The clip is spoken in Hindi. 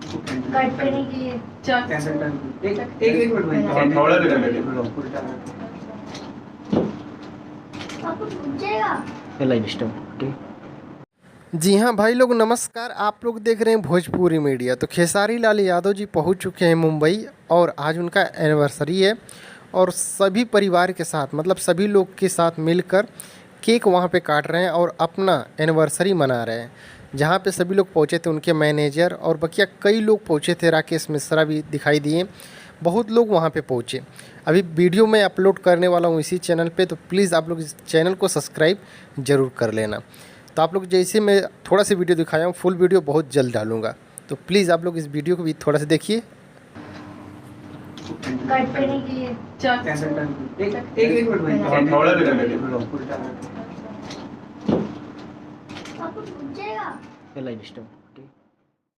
कट करने के लिए एक मिनट भाई थोड़ा भी कर लेंगे। आपको टूट जाएगा। Live stop. जी हाँ भाई लोग नमस्कार। आप लोग देख रहे हैं भोजपुरी मीडिया। तो खेसारी लाल यादव जी पहुंच चुके हैं मुंबई और आज उनका एनिवर्सरी है और सभी परिवार के साथ मतलब सभी लोग के साथ मिलकर केक वहां पे काट रहे हैं और अपना एनिवर्सरी मना रहे हैं। जहां पे सभी लोग पहुंचे थे उनके मैनेजर और बकिया कई लोग पहुंचे थे, राकेश मिश्रा भी दिखाई दिए, बहुत लोग वहां पे पहुंचे। अभी वीडियो मैं अपलोड करने वाला हूं इसी चैनल पे, तो प्लीज़ आप लोग इस चैनल को सब्सक्राइब ज़रूर कर लेना। तो आप लोग जैसे मैं थोड़ा सा वीडियो दिखाया हूँ, फुल वीडियो बहुत जल्द डालूंगा, तो प्लीज़ आप लोग इस वीडियो को भी थोड़ा सा देखिए। कट करने के लिए एक मिनट भाई थोड़ा भी कर लेंगे। आपको टूट जाएगा। Live stop.